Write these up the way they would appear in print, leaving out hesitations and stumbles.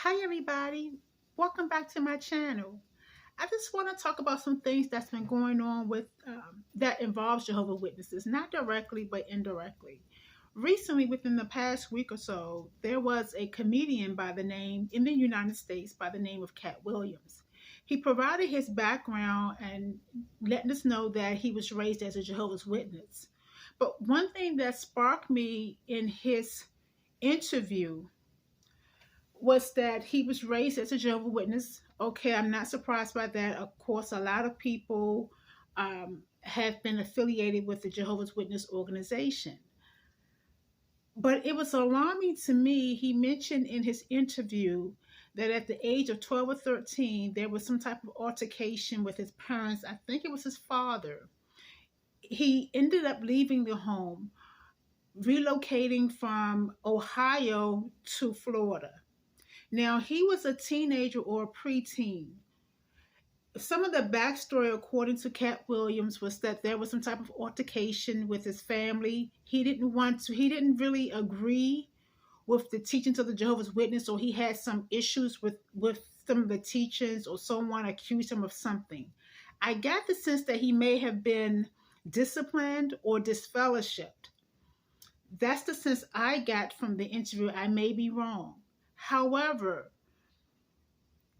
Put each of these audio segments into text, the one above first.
Hi everybody, welcome back to my channel. I just want to talk about some things that's been going on with that involves Jehovah Witnesses, not directly but indirectly. Recently, within the past week or so, there was a comedian by the name in the United States by the name of Katt Williams. He provided his background and letting us know that he was raised as a Jehovah's Witness. But one thing that sparked me in his interview was that he was raised as a Jehovah's Witness. Okay, I'm not surprised by that. Of course, a lot of people have been affiliated with the Jehovah's Witness organization. But it was alarming to me. He mentioned in his interview that at the age of 12 or 13, there was some type of altercation with his parents. I think it was his father. He ended up leaving the home, relocating from Ohio to Florida. Now, he was a teenager or a preteen. Some of the backstory, according to Katt Williams, was that there was some type of altercation with his family. He didn't really agree with the teachings of the Jehovah's Witness, or he had some issues with some of the teachings, or someone accused him of something. I got the sense that he may have been disciplined or disfellowshipped. That's the sense I got from the interview. I may be wrong. However,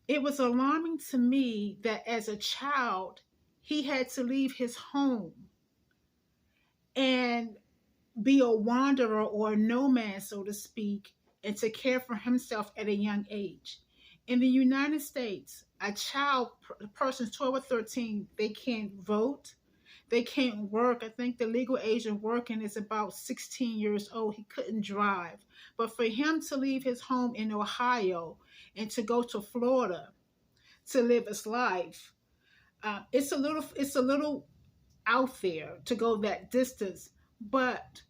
it was alarming to me that as a child, he had to leave his home and be a wanderer or a nomad, so to speak, and to care for himself at a young age. In the United States, a person 12 or 13, they can't vote, they can't work. I think the legal age of working is about 16 years old. He couldn't drive. But for him to leave his home in Ohio and to go to Florida to live his life, it's a little out there to go that distance. But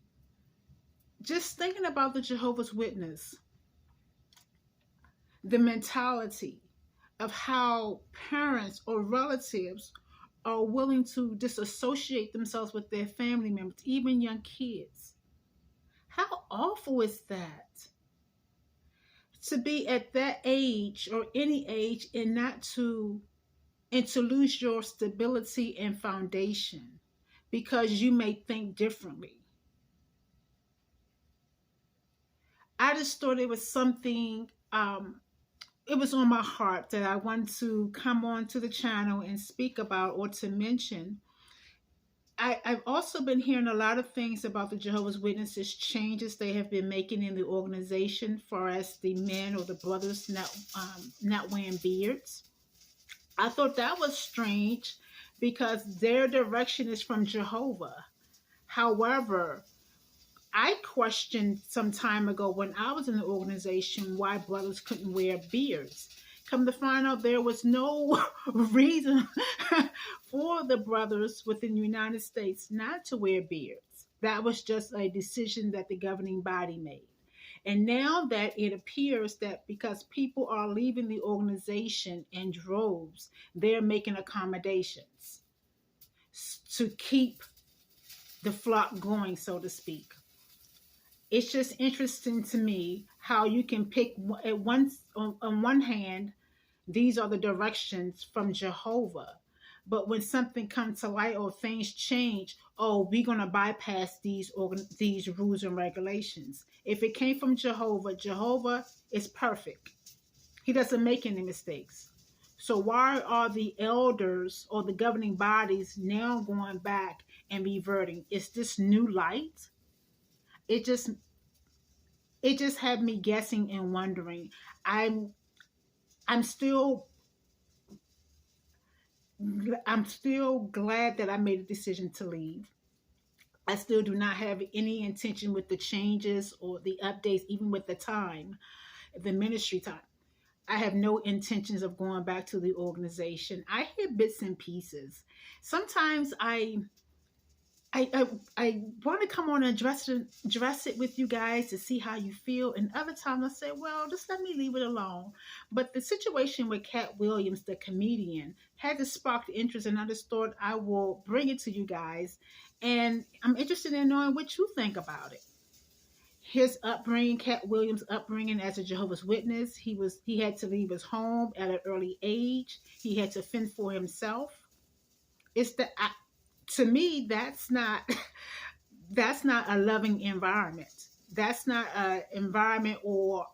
just thinking about the Jehovah's Witness, the mentality of how parents or relatives are willing to disassociate themselves with their family members, even young kids. How awful is that? To be at that age or any age and to lose your stability and foundation because you may think differently. I just thought it was something, it was on my heart that I wanted to come on to the channel and speak about or to mention. I've also been hearing a lot of things about the Jehovah's Witnesses, changes they have been making in the organization, for as the men or the brothers not wearing beards. I thought that was strange because their direction is from Jehovah. However, I questioned some time ago when I was in the organization why brothers couldn't wear beards. Come to find out, there was no reason for the brothers within the United States not to wear beards. That was just a decision that the governing body made. And now that it appears that because people are leaving the organization in droves, they're making accommodations to keep the flock going, so to speak. It's just interesting to me how you can pick at once on one hand, these are the directions from Jehovah. But when something comes to light or things change, oh, we're going to bypass these rules and regulations. If it came from Jehovah, Jehovah is perfect. He doesn't make any mistakes. So why are the elders or the governing bodies now going back and reverting? Is this new light? It just had me guessing and wondering. I'm still glad that I made a decision to leave. I still do not have any intention with the changes or the updates, even with the time, the ministry time. I have no intentions of going back to the organization. I hear bits and pieces. Sometimes I want to come on and address it with you guys to see how you feel. And other times I say, well, just let me leave it alone. But the situation with Katt Williams, the comedian, had to spark interest, and I just thought I will bring it to you guys. And I'm interested in knowing what you think about it. his upbringing, Katt Williams' upbringing as a Jehovah's Witness. He had to leave his home at an early age. He had to fend for himself. It's the to me that's not a loving environment. That's not an environment, or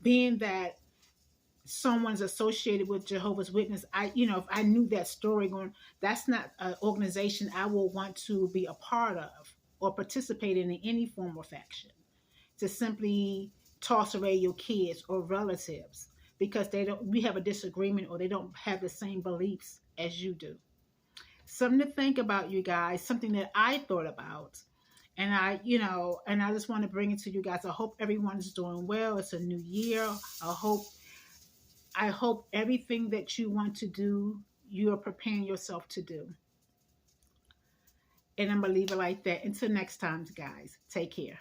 being that someone's associated with Jehovah's Witness. If I knew that story going, that's not an organization I will want to be a part of or participate in any form of action. To simply toss away your kids or relatives because we have a disagreement, or they don't have the same beliefs as you do. Something to think about, you guys, something that I thought about. And I just want to bring it to you guys. I hope everyone's doing well. It's a new year. I hope everything that you want to do, you are preparing yourself to do. And I'm going to leave it like that. Until next time, guys, take care.